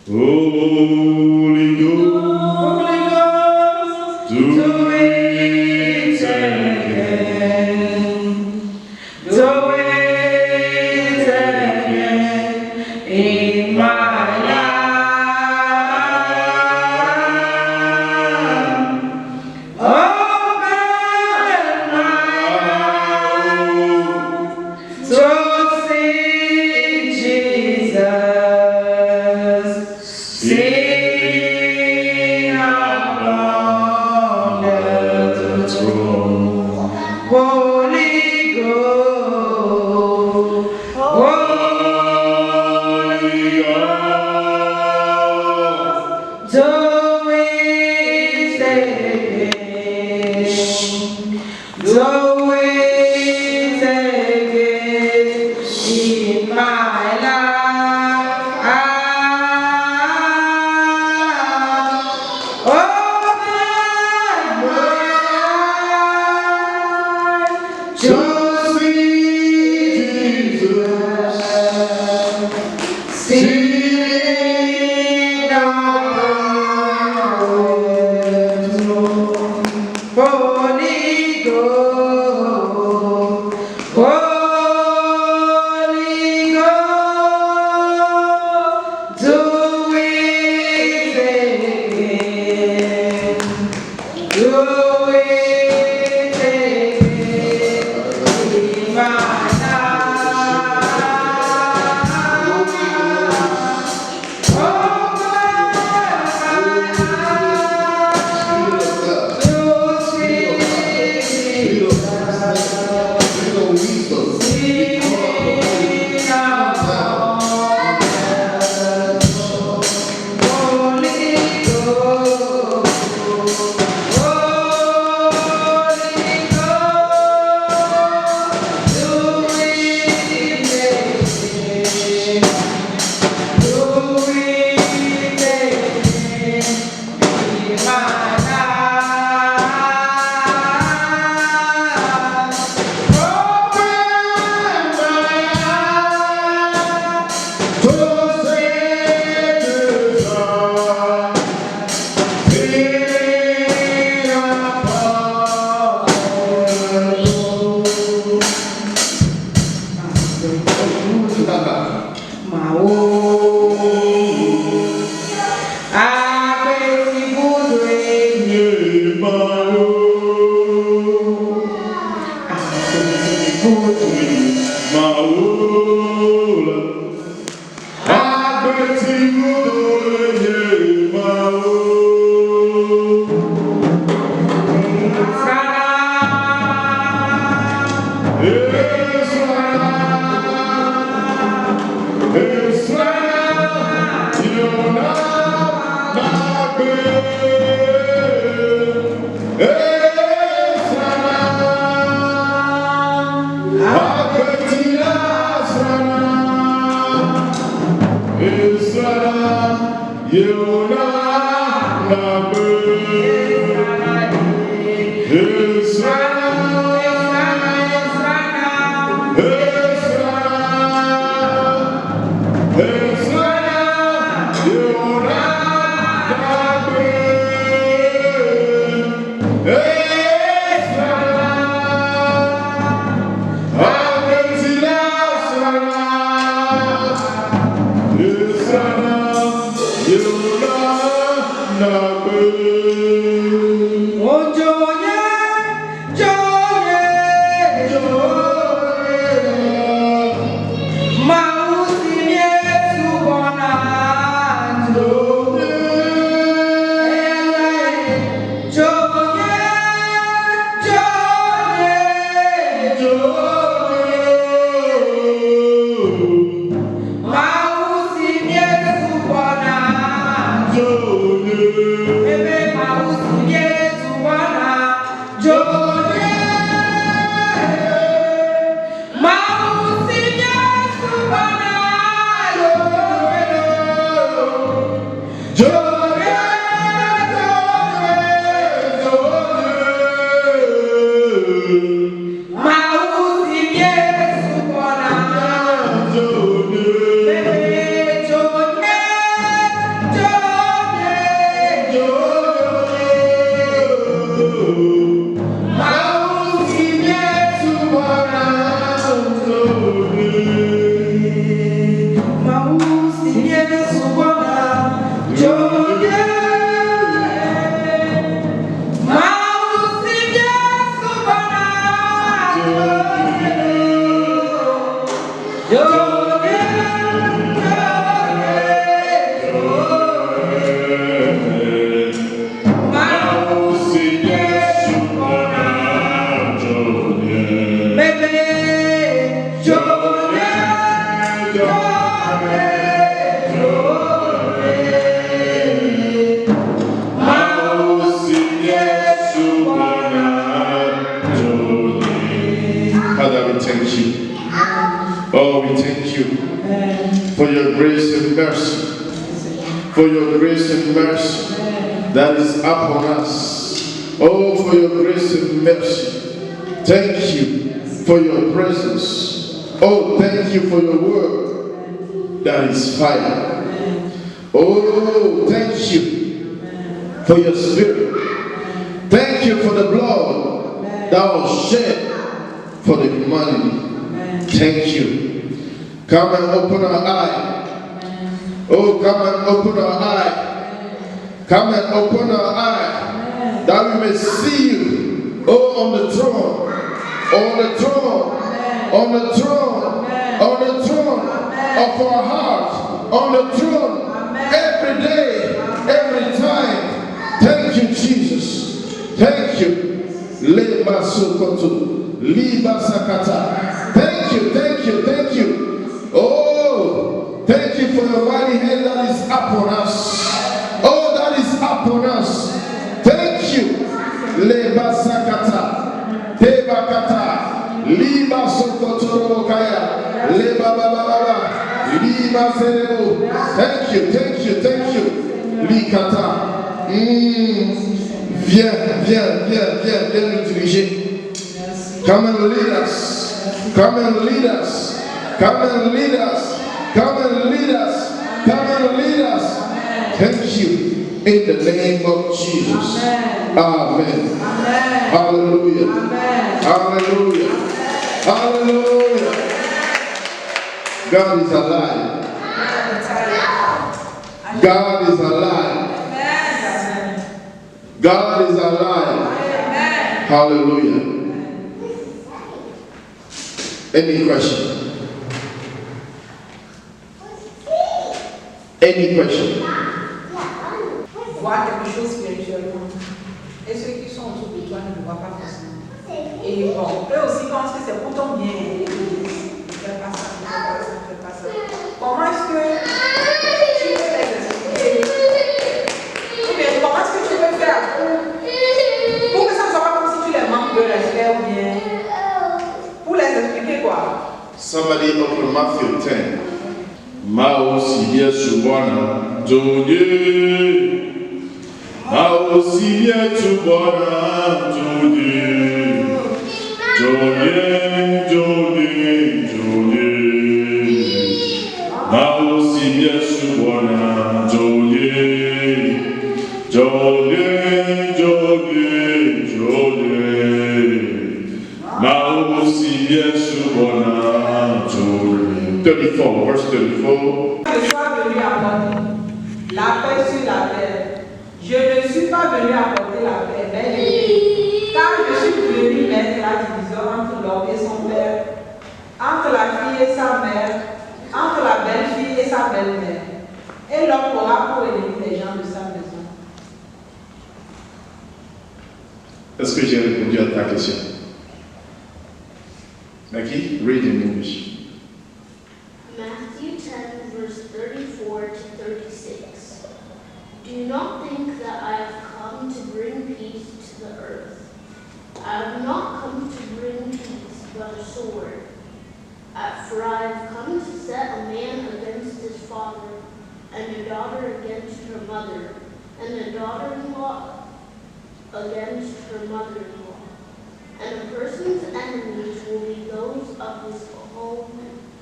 Holy Ghost, do it again. Do it again in my life. Open my eyes to see Jesus. Sing upon the throne. Holy Ghost, Holy Ghost, do it again, do it again in my life. Open my eyes to see Jesus. Sing upon the throne. Holy Ghost, Holy Ghost, do it again, do it again in my For your grace and mercy that is upon us. Oh, for your grace and mercy. Thank you for your presence. Oh, thank you for your word that is fire. Oh, thank you for your spirit. Thank you for the blood that was shed for the humanity. Thank you. Come and open our eye. Oh, come and open our eye. Come and open our eye that we may see you. Oh, on the throne. On the throne. On the throne. On the throne of our heart. On the throne. Every day. Every time. Thank you, Jesus. Thank you. Leba sokoto. Liba sakata. Thank you. Thank you. Thank you. Oh, thank you for your mighty hand that is upon us. Oh, that is upon us. Thank you. Leba sakata. Teba kata. Liba sokoto kaya. Leba baba baba. Liba serebo. Thank you. Thank you. Thank you. Likata. Viens nous diriger. Come and lead us. Come and lead us. Come and lead us. Come and lead us. Come and lead us. Thank you. In the name of Jesus. Amen. Hallelujah. Hallelujah. Hallelujah. God is alive. God is alive. God is alive. Hallelujah. Any question? Any question? Voir quelque chose spirituellement. Et ceux qui sont autour de toi ne le voient pas forcément. Et bon, eux aussi pensent que c'est pour ton bien. Ne fais pas ça, ne fais pas ça. Comment est-ce que tu veux les expliquer? Ou bien, comment est-ce que tu veux faire pour que ça ne soit pas comme si tu les manques de respect ou bien pour les expliquer quoi? Somebody open Matthew 10. Maosi Yesu Bwana Jode. Maosi Yesu Bwana Jode. Jode, Jode, Jode. Maosi Yesu Bwana Jode. Jode, Jode, Jode. Maosi Yesu Bwana Jode. 34, verse 34. Je sois venu apporter la paix sur la terre. Je ne suis pas venu apporter la paix, mais car je suis venu mettre la division entre l'homme et son père, entre la fille et sa mère, entre la belle-fille et sa belle-mère. Et l'homme aura pour ennemi les gens de sa maison. Est-ce que j'ai répondu à ta question? Maggie, read in English. Matthew 10, verse 34 to 36. Do not think that I have come to bring peace to the earth. I have not come to bring peace, but a sword. For I have come to set a man against his father, and a daughter against her mother, and a daughter-in-law against her mother-in-law. And a person's enemies will be those of his own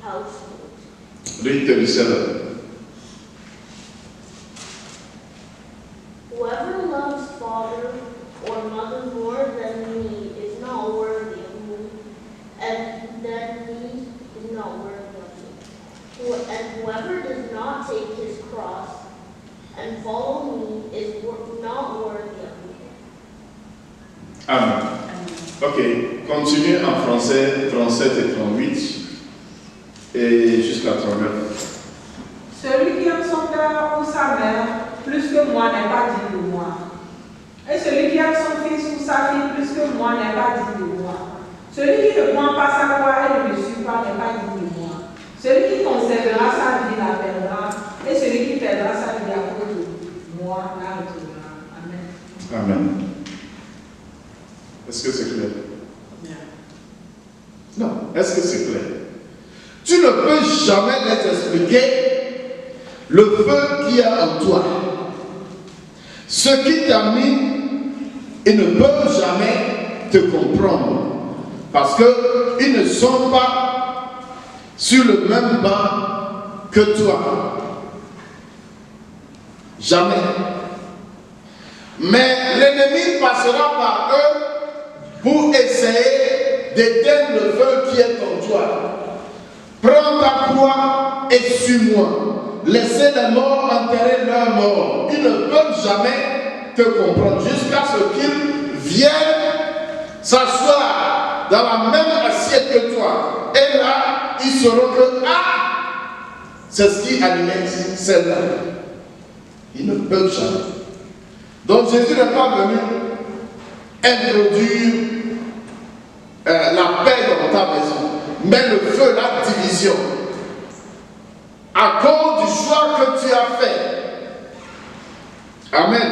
household. Read 37. or mother more than me is not worthy of me, and than me is not worthy of me. And whoever does not take his cross and follow me is not worthy of me. Amen. Ok, continuez en français 37 et 38 et jusqu'à 39. Celui qui aime son père ou sa mère plus que moi n'est pas digne de moi. Et celui qui aime son fils ou sa fille plus que moi n'est pas digne de moi. Celui qui ne prend pas sa croix et ne me suit pas n'est pas digne de moi. Celui qui conservera sa vie la perdra, et celui qui perdra sa vie à cause de moi la retrouvera. Amen. Amen. Est-ce que c'est clair? Non. Est-ce que c'est clair? Tu ne peux jamais les expliquer le feu qu'il y a en toi. Ce qui t'a mis, ils ne peuvent jamais te comprendre. Parce qu'ils ne sont pas sur le même banc que toi. Jamais. Mais l'ennemi passera par eux pour essayer d'éteindre le feu qui est en toi. Prends ta croix et suis-moi. Laissez les morts enterrer leurs morts. Ils ne peuvent jamais te comprendre jusqu'à ce qu'ils viennent s'asseoir dans la même assiette que toi. Et là, ils sauront que c'est ce qui alimente celle-là. Ils ne peuvent jamais. Donc Jésus n'est pas venu introduire la paix dans ta maison, mais le feu, la division. À cause du choix que tu as fait. Amen.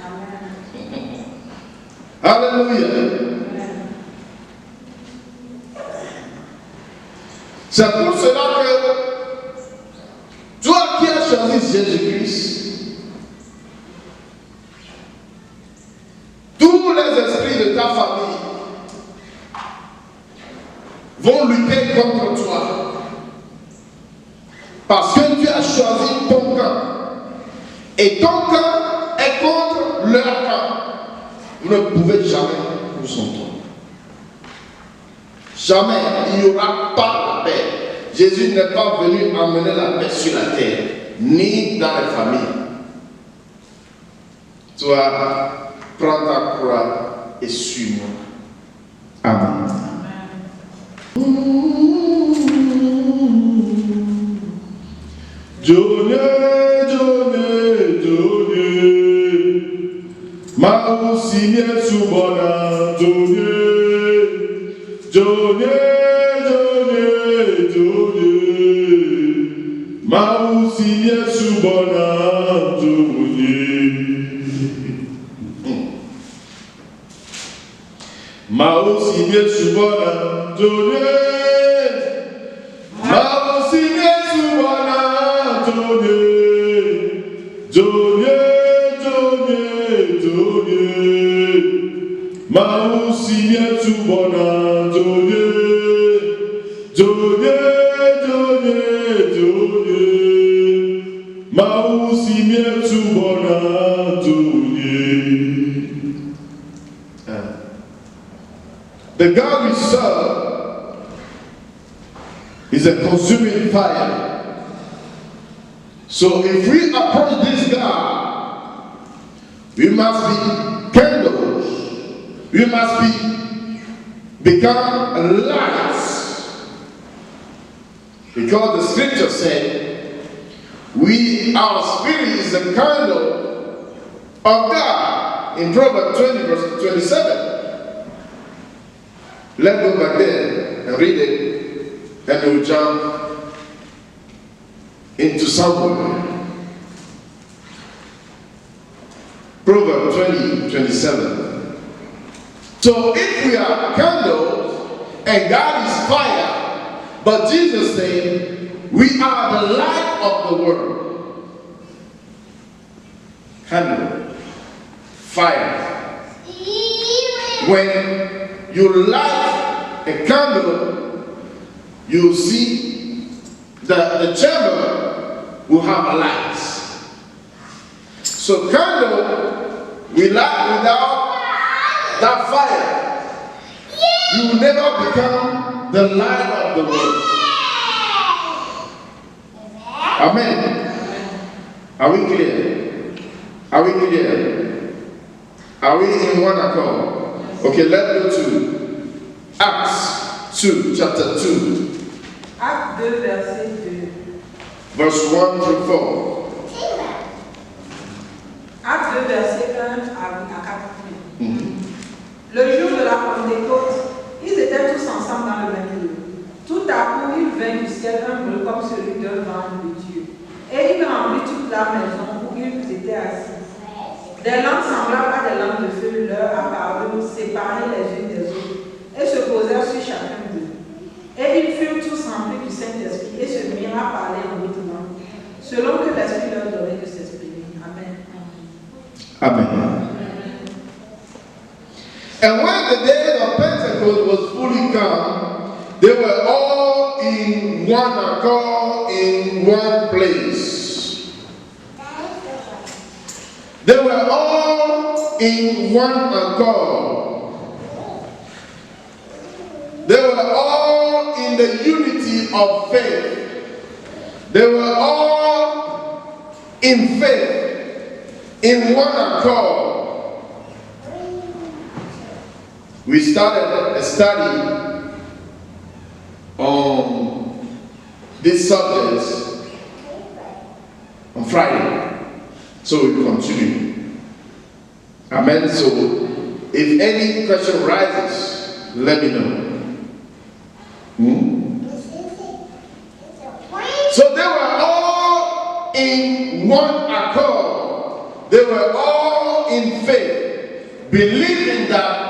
Amen. Alléluia. C'est pour cela que toi qui as choisi Jésus-Christ, tous les esprits de ta famille vont lutter contre toi. Parce que tu as choisi ton camp. Et ton camp est contre leur camp. Vous ne pouvez jamais vous entendre. Jamais. Il n'y aura pas la paix. Jésus n'est pas venu amener la paix sur la terre, ni dans les familles. Toi, prends ta croix et suis-moi. Amen. Johnny, Johnny, Johnny, Mausinie Subona, Johnny, Johnny, Johnny, Johnny, Mausinie Subona, Johnny, Mausinie Subona, Johnny, Mausinie Subona. Johnny, Johnny, Johnny, Mausinie Subona, Johnny, Johnny, Johnny, Johnny, Mausinie Subona, Johnny. The God we serve is a consuming fire. So if we approach this God, we must be candles. We must become lights. Because the scripture said, our spirit is the candle of God. In Proverbs 20 verse 27. Let's go back there and read it, and we'll jump into somewhere. Proverbs 20:27. So if we are candles and God is fire, but Jesus said we are the light of the world. Candle, fire. When you light a candle, you see the chamber will have a light. So candle we light without that fire, you will never become the light of the world. Amen. Are we clear? Are we clear? Are we in one accord? Okay, let's go to Acts 2, chapter 2. Acte 2, verset 2. Verse 1 through 4. Acte 2, verset 1 à 4. Le jour de la Pentecôte, ils étaient tous ensemble dans le même lieu. Tout à coup, il vint du ciel un bruit comme celui d'un vent de Dieu. Et il remplit toute la maison où ils étaient assis. Des langues semblables à des langues de feu leur apparurent, séparées les unes des autres, et se posèrent sur chacun d'eux. Et ils furent tous remplis du Saint-Esprit et se mirent à parler en d'autres langues, selon que l'Esprit leur donnait de s'exprimer. Amen. Amen. And when the day of Pentecost was fully come, they were all in one accord in one place. They were all in one accord. They were all in the unity of faith. They were all in faith, in one accord. We started a study on this subject on Friday, so we continue. Amen. So, if any question rises, let me know. So they were all in one accord. They were all in faith, believing that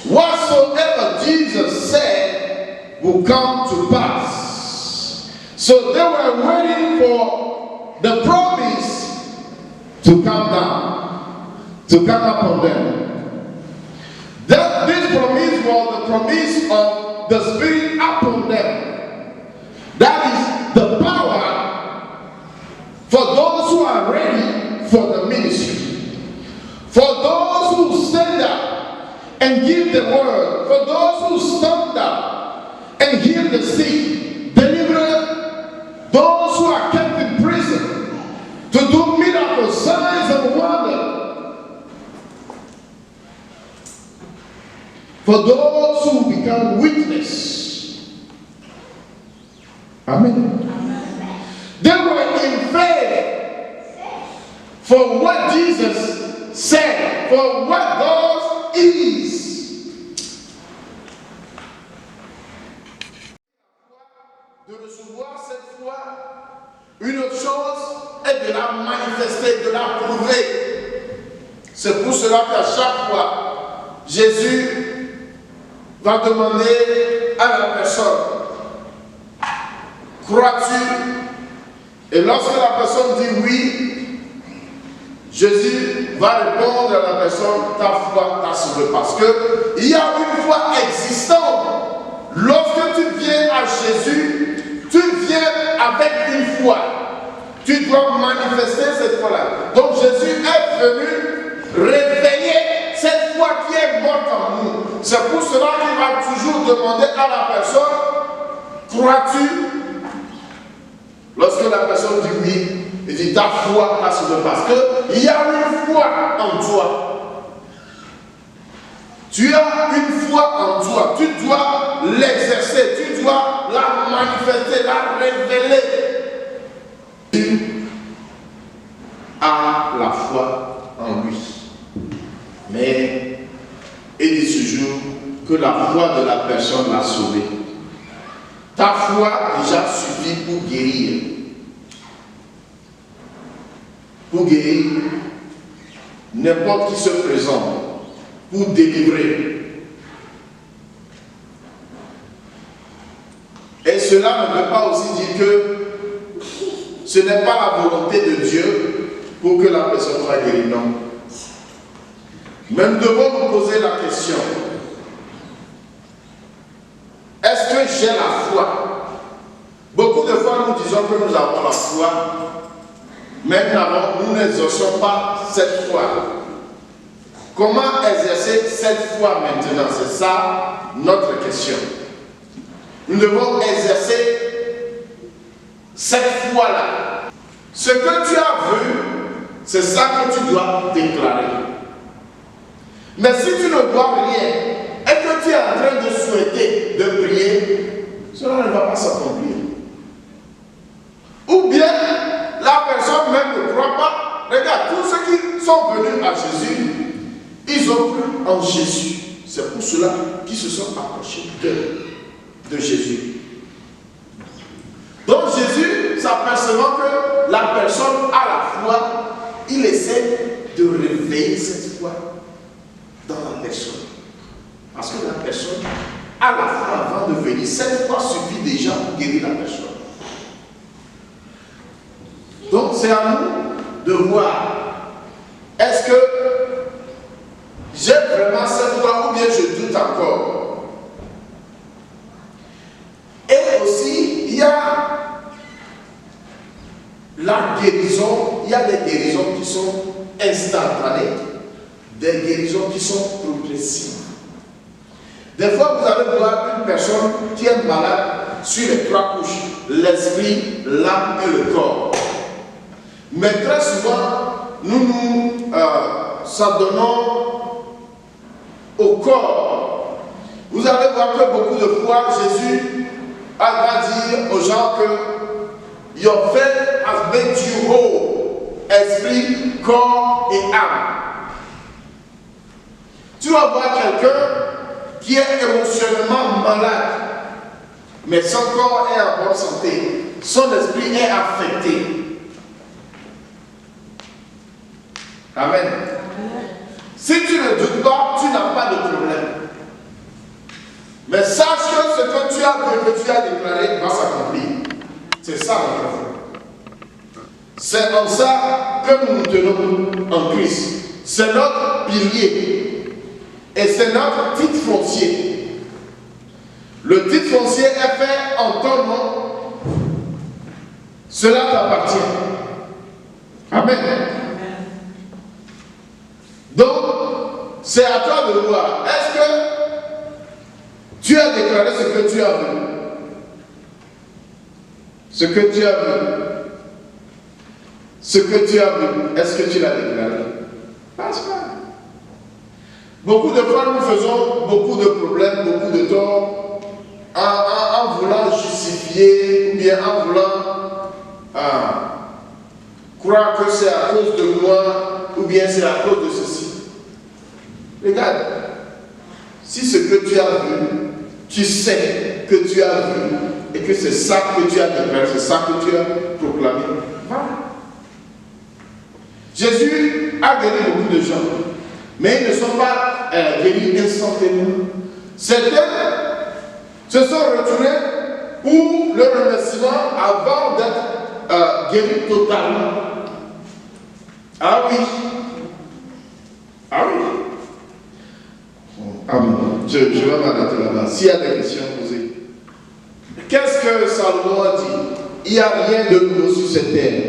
whatsoever Jesus said will come to pass. So they were waiting for the promise to come down, to come upon them. This promise was the promise of the Spirit upon them. That is the power for those who are ready for the ministry. For those who stand up and give the word, for those who stand up and heal the sick, deliver those who are kept in prison, to do miracles, signs and wonders, for those who become witness. Amen. They were in faith for what Jesus said, for what God is. De recevoir cette foi, une autre chose est de la manifester, de la prouver. C'est pour cela qu'à chaque fois, Jésus va demander à la personne, crois-tu? Et lorsque la personne dit oui, Jésus va répondre à la personne, ta foi t'a sauvé. Parce qu'il y a une foi existante. Lorsque tu viens à Jésus, tu viens avec une foi. Tu dois manifester cette foi-là. Donc Jésus est venu réveiller cette foi qui est morte en nous. C'est pour cela qu'il va toujours demander à la personne, crois-tu? Lorsque la personne dit oui, il dit ta foi t'a sauvé. Parce qu'il y a une foi en toi. Tu as une foi en toi, tu dois l'exercer, tu dois la manifester, la révéler. Tu as la foi en lui. Mais il dit toujours que la foi de la personne l'a sauvé. Ta foi déjà suffit pour guérir. Pour guérir n'importe qui se présente. Pour délivrer. Et cela ne veut pas aussi dire que ce n'est pas la volonté de Dieu pour que la personne soit guérie. Non. Mais nous devons nous poser la question. Est-ce que j'ai la foi? Beaucoup de fois nous disons que nous avons la foi, mais nous n'exerçons pas cette foi. Comment exercer cette foi maintenant? C'est ça notre question. Nous devons exercer cette foi-là. Ce que tu as vu, c'est ça que tu dois déclarer. Mais si tu ne vois rien et que tu es en train de souhaiter, de prier, cela ne va pas s'accomplir. Ou bien, la personne même ne croit pas. Regarde, tous ceux qui sont venus à Jésus, ils ont cru en Jésus. C'est pour cela qu'ils se sont approchés de Jésus. Donc Jésus, s'apercevant que la personne a la foi, il essaie de réveiller cette foi dans la personne. Parce que la personne a la foi avant de venir. Cette foi suffit déjà pour guérir la personne. Donc c'est à nous de voir, est-ce que j'ai vraiment cette foi ou bien je doute encore? Et aussi, il y a la guérison, il y a des guérisons qui sont instantanées, des guérisons qui sont progressives. Des fois, vous allez voir une personne qui est malade sur les trois couches, l'esprit, l'âme et le corps. Mais très souvent, nous s'adonnons au corps. Vous allez voir que beaucoup de fois, Jésus va dire aux gens que your faith has made you whole, esprit, corps et âme. Tu vas voir quelqu'un qui est émotionnellement malade, mais son corps est en bonne santé, son esprit est affecté. Amen. Si tu ne doutes pas, tu n'as pas de problème. Mais sache que ce que tu as vu, que tu as déclaré, va s'accomplir. C'est ça notre foi. C'est en ça que nous nous tenons en Christ. C'est notre pilier. Et c'est notre titre foncier. Le titre foncier est fait en ton nom. Cela t'appartient. Amen. Donc, c'est à toi de voir. Est-ce que tu as déclaré ce que tu as vu? Ce que tu as vu. Ce que tu as vu, est-ce que tu l'as déclaré? Pas. Beaucoup de fois, nous faisons beaucoup de problèmes, beaucoup de torts, en voulant justifier, ou bien en voulant croire que c'est à cause de moi, ou bien c'est à cause de ceci. Regarde, si ce que tu as vu, tu sais que tu as vu, et que c'est ça que tu as déclaré, c'est ça que tu as proclamé, voilà. Jésus a guéri beaucoup de gens, mais ils ne sont pas guéris instantanément. Certains se sont retournés pour le remerciement avant d'être guéris totalement. Ah oui. Ah oui. Amen. Je vais m'arrêter là-bas. S'il y a des questions posées. Qu'est-ce que Salomon a dit? Il n'y a rien de nouveau sur cette terre.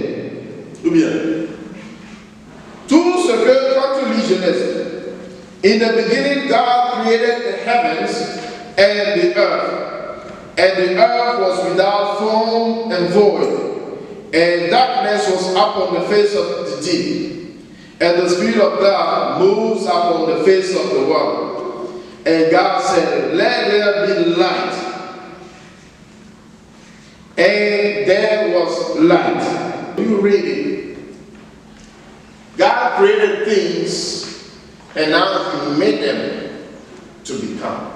Ou bien, tout ce que, quand tu lis Genèse, in the beginning God created the heavens and the earth was without form and void, and darkness was upon the face of the deep, and the Spirit of God moves upon the face of the water. And God said, let there be light. And there was light. You read it. God created things, and now He made them to become.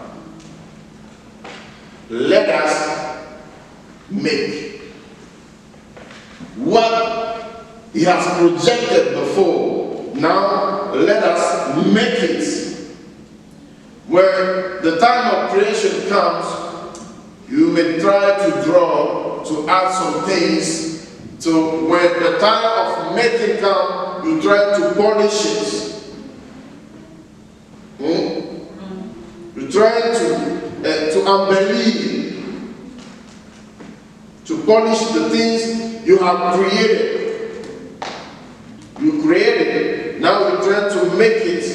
Let us make what He has projected before. Now let us make it. Where the time of creation comes, you may try to draw, to add some things, to when the time of making comes, you try to polish it. You try to embellish, to polish the things you have created. You created it, now you try to make it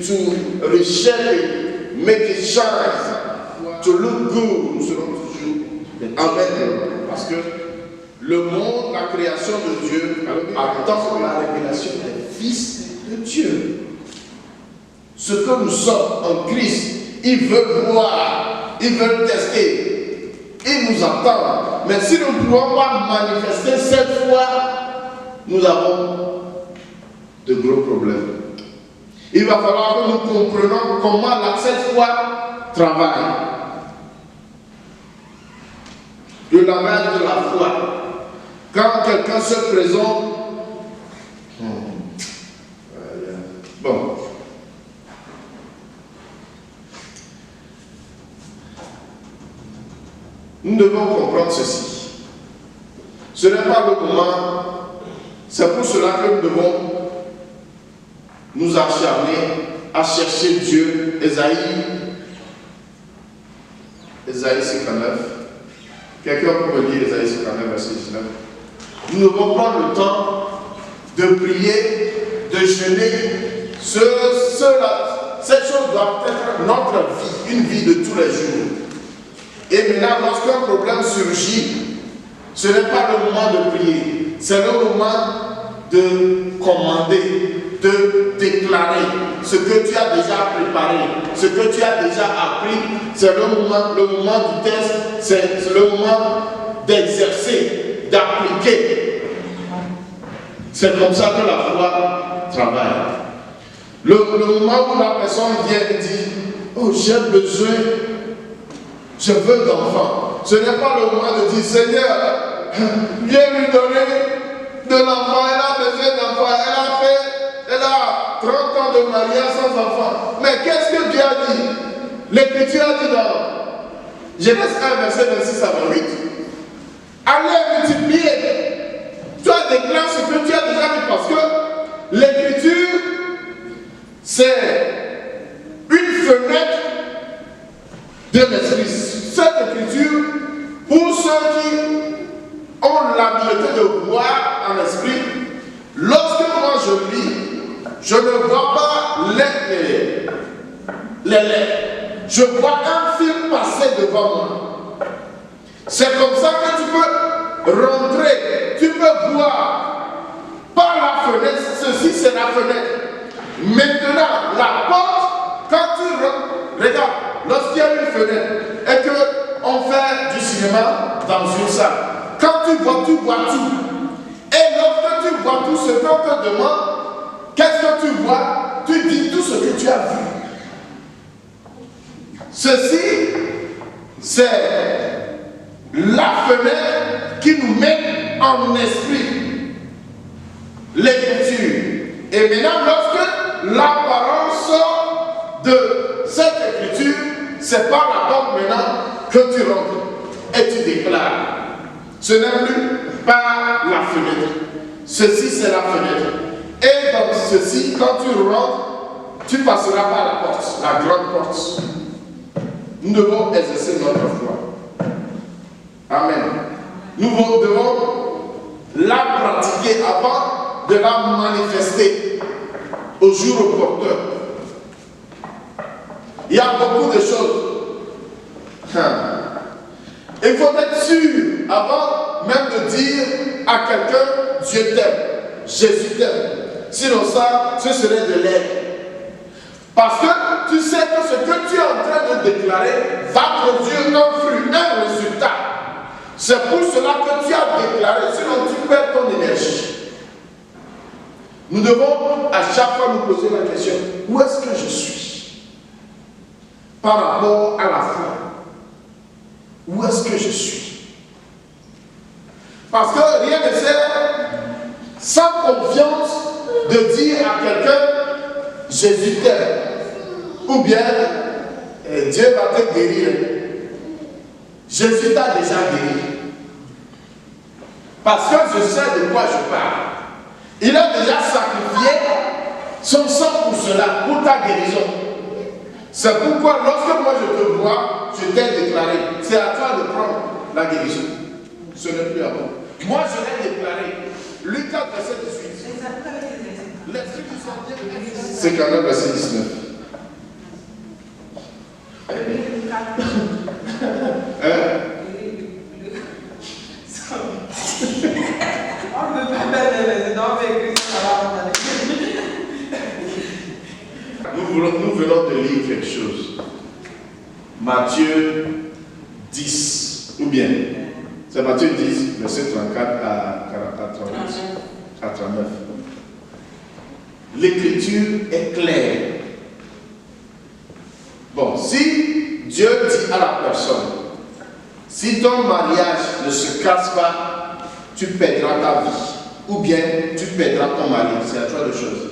to reshape it, make it shine, to look good. Nous serons toujours avec, parce que le monde, la création de Dieu, attend la révélation des fils de Dieu. Ce que nous sommes en Christ, ils veulent voir, ils veulent tester, ils nous attendent. Mais si nous ne pouvons pas manifester cette foi, nous avons de gros problèmes. Il va falloir que nous comprenions comment cette foi travaille. Le langage de la foi. Quand quelqu'un se présente, bon. Nous devons comprendre ceci. Ce n'est pas le moment, c'est pour cela que nous devons nous acharner à chercher Dieu. Ésaïe 59. Quelqu'un peut me lire Ésaïe 59, verset 19. Nous devons prendre le temps de prier, de jeûner. Cette chose doit être notre vie, une vie de tous les jours. Et maintenant, lorsqu'un problème surgit, ce n'est pas le moment de prier, c'est le moment de commander, de déclarer ce que tu as déjà préparé, ce que tu as déjà appris. C'est le moment du test, c'est le moment d'exercer, d'appliquer. C'est comme ça que la foi travaille. Le moment où la personne vient et dit, oh, j'ai besoin, je veux d'enfants. Ce n'est pas le moment de dire, Seigneur, viens lui donner de l'enfant. Elle a besoin d'enfants. Elle a 30 ans de mariage sans enfant. Mais qu'est-ce que Dieu a dit? L'Écriture a dit dans Genèse 1, verset 26 à 28. Allez multiplier. Toi déclare ce que tu as déjà dit parce que l'Écriture, c'est une fenêtre de l'esprit. Cette écriture, pour ceux qui ont l'habileté de voir en esprit, lorsque moi je lis, je ne vois pas les lettres. Je vois un fil passer devant moi. C'est comme ça que tu peux rentrer, tu peux voir par la fenêtre. Ceci, c'est la fenêtre. Maintenant, la porte, quand tu rentres, regarde, lorsqu'il y a une fenêtre et qu'on fait du cinéma dans une salle, quand tu vois tout. Et lorsque tu vois tout ce qu'on te demande, qu'est-ce que tu vois? Tu dis tout ce que tu as vu. Ceci, c'est la fenêtre qui nous met en esprit l'écriture. Et maintenant, lorsque la parole sort de cette écriture, c'est par la porte maintenant que tu rentres et tu déclares. Ce n'est plus par la fenêtre. Ceci, c'est la fenêtre. Et dans ceci, quand tu rentres, tu passeras par la porte, la grande porte. Nous devons exercer notre foi. Amen. Nous devons la pratiquer avant de la manifester au jour opportun. Il y a beaucoup de choses. Il faut être sûr avant même de dire à quelqu'un Dieu t'aime, Jésus t'aime. Sinon ça, ce serait de l'aide. Parce que tu sais que ce que tu es en train de déclarer va produire un fruit, un résultat. C'est pour cela que tu as déclaré, sinon tu perds ton énergie. Nous devons à chaque fois nous poser la question, où est-ce que je suis par rapport à la foi? Où est-ce que je suis? Parce que rien ne sert sans confiance de dire à quelqu'un Jésus t'aime ou bien Dieu va te guérir. Jésus t'a déjà guéri. Parce que je sais de quoi je parle. Il a déjà sacrifié son sang pour cela, pour ta guérison. C'est pourquoi lorsque moi je te vois, je t'ai déclaré. C'est à toi de prendre la guérison. Ce n'est plus à moi. Moi je l'ai déclaré. Luc 4, verset 18. L'Esprit du Saint-Esprit. C'est quand même verset 19. Nous venons de lire quelque chose. Matthieu 10, ou bien, c'est Matthieu 10, verset 34 à 39. L'écriture est claire. Bon, si Dieu dit à la personne, si ton mariage ne se casse pas, tu perdras ta vie, ou bien tu perdras ton mari, c'est à toi de choisir.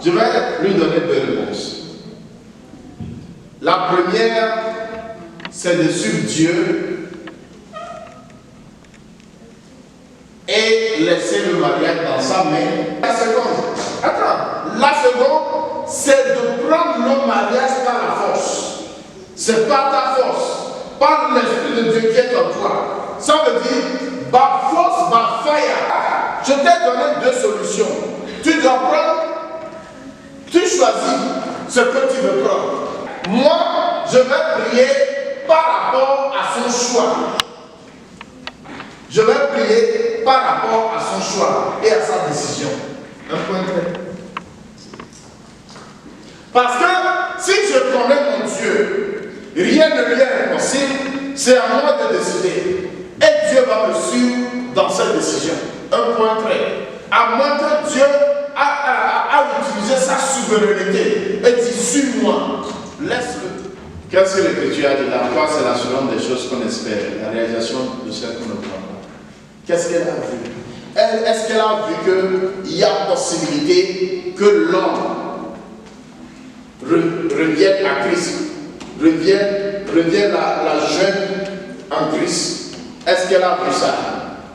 Je vais lui donner deux réponses. La première, c'est de suivre Dieu et laisser le mariage dans sa main. La seconde, c'est de prendre le mariage par la force. C'est par ta force, par l'Esprit de Dieu qui est en toi. Ça veut dire, par force, par fire. Je t'ai donné deux solutions. Tu dois prendre, tu choisis ce que tu veux prendre. Moi, je vais prier par rapport à son choix. Je vais prier par rapport à son choix et à sa décision. Un point clair. Parce que si je connais mon Dieu, rien ne lui est impossible, c'est à moi de décider. Et Dieu va me suivre dans cette décision. Un point très. À moins que Dieu a utilisé sa souveraineté et dit, suis-moi, laisse-le. Qu'est-ce que l'Écriture a dit? La foi, c'est l'assurance des choses qu'on espère, la réalisation de celles qu'on ne croit pas. Qu'est-ce qu'elle a vu? Est-ce qu'elle a vu qu'il y a possibilité que l'homme revienne à Christ, revienne la jeune en Christ? Est-ce qu'elle a vu ça?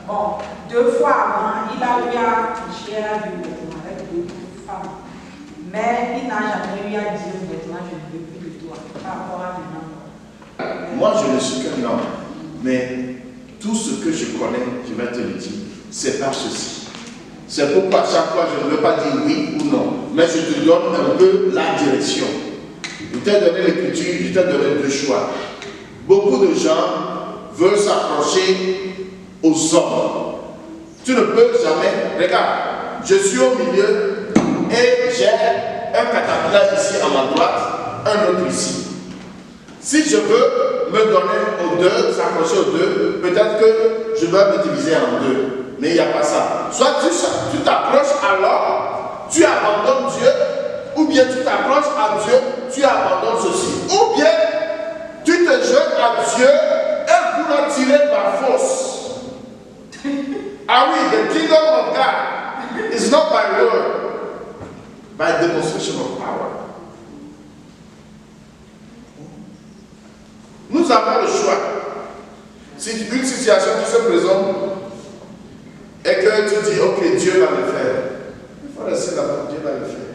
Bon, 2 fois avant, il a eu à toucher la vie avec 2 femmes. Mais il n'a jamais eu à dire maintenant je ne veux plus de toi par rapport à maintenant. Moi je ne suis qu'un homme, mais tout ce que je connais, je vais te le dire, c'est par ceci. C'est pourquoi à chaque fois je ne veux pas dire oui ou non, mais je te donne un peu la direction. Je t'ai donné l'écriture, je t'ai donné 2 choix. Beaucoup de gens veulent s'approcher aux hommes. Tu ne peux jamais. Regarde, je suis au milieu et j'ai un caterpillar ici à ma droite, un autre ici. Si je veux me donner aux deux, s'accrocher aux deux, peut-être que je vais me diviser en 2. Mais il n'y a pas ça. Soit tu t'approches à l'homme, tu abandonnes Dieu, ou bien tu t'approches à Dieu, tu abandonnes ceci. Ou bien tu te jettes à Dieu et vous en tirez par force. Ah oui, the kingdom of God is not by word, by demonstration of power. Nous avons le choix. Si une situation qui se présente et que tu dis, ok, Dieu va le faire, il faut laisser là-bas, Dieu va le faire.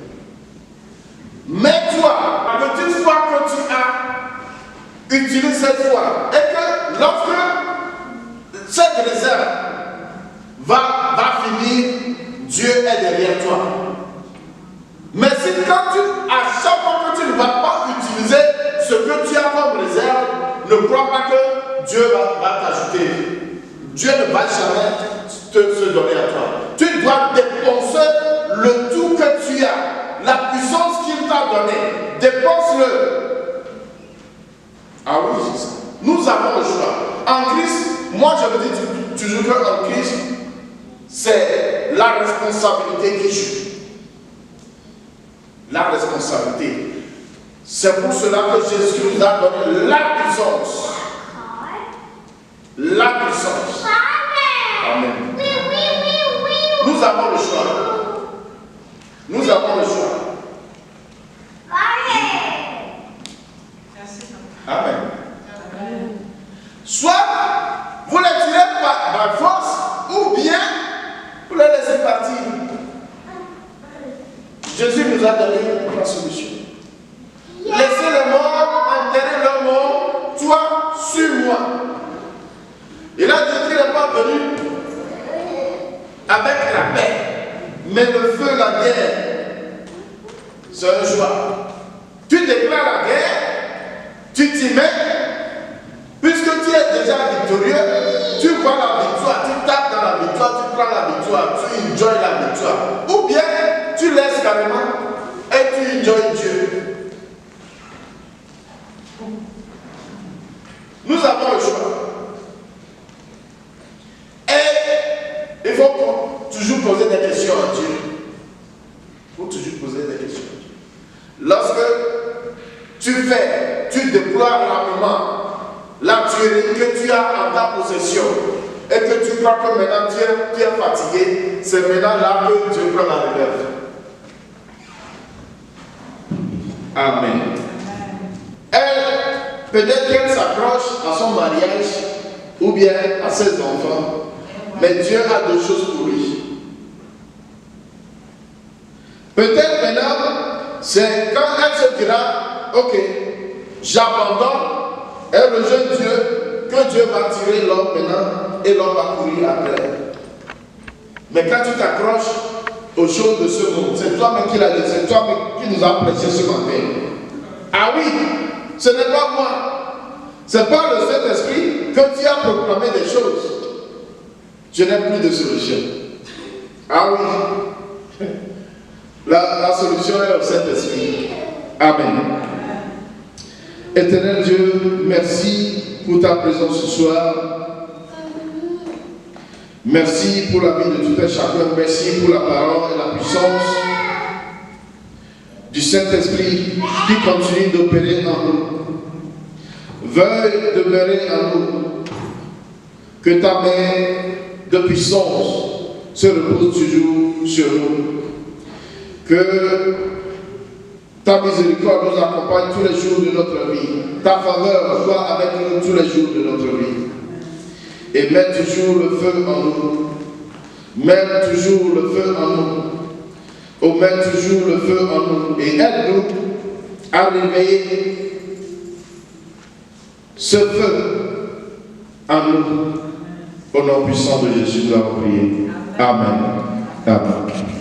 Mais toi, la petite foi que tu as, utilise cette foi. Et que lorsque cette réserve va finir, Dieu est derrière toi. Mais si à chaque fois que tu ne vas pas utiliser ce que tu as comme réserve, ne crois pas que Dieu va t'ajouter. Dieu ne va jamais se donner à toi. Tu dois dépenser le tout que tu as, la puissance qu'il t'a donnée. Dépense-le. Ah oui, c'est ça. Nous avons le choix. En Christ, moi je me dis toujours qu'en Christ, c'est la responsabilité qui joue. La responsabilité. C'est pour cela que Jésus nous a donné la puissance. La puissance. Amen. Nous avons le choix. Nous avons le choix. Amen. Soit vous les tirez par force, ou bien vous les laissez partir. Jésus nous a donné la solution. Laissez les morts enterrer leurs morts, toi, suis-moi. Il a dit qu'il n'est pas venu avec la paix, mais le feu, la guerre. C'est un choix. Tu déclares la guerre, tu t'y mets, puisque tu es déjà victorieux, tu vois la victoire, tu tapes toi. Ou bien tu laisses carrément et tu ignores Dieu. Nous avons le choix. Et il faut toujours poser des questions à Dieu. Il faut toujours poser des questions. Lorsque tu déploies rapidement la tuerie que tu as en ta possession et que tu crois que maintenant tu es fatigué, c'est maintenant là que Dieu prend la relève. Amen. Elle, peut-être qu'elle s'accroche à son mariage ou bien à ses enfants, mais Dieu a deux choses pour lui. Peut-être maintenant, c'est quand elle se dira, ok, j'abandonne, elle rejoint Dieu, que Dieu va tirer l'homme maintenant et l'homme va courir après. Mais quand tu t'accroches aux choses de ce monde, c'est toi-même qui l'as dit, c'est toi-même qui nous a prêché ce matin. Ah oui, ce n'est pas moi, c'est par le Saint-Esprit que tu as proclamé des choses. Je n'ai plus de solution. Ah oui. La solution est au Saint-Esprit. Amen. Éternel Dieu, merci pour ta présence ce soir. Merci pour la vie de tout un chacun. Merci pour la parole et la puissance du Saint-Esprit qui continue d'opérer en nous. Veuille demeurer en nous. Que ta main de puissance se repose toujours sur nous. Que ta miséricorde nous accompagne tous les jours de notre vie. Ta faveur soit avec nous tous les jours de notre vie. Et mets toujours le feu en nous. Mets toujours le feu en nous. Oh, mets toujours le feu en nous. Et aide-nous à réveiller ce feu en nous. Au nom puissant de Jésus, nous avons prié. Amen. Amen.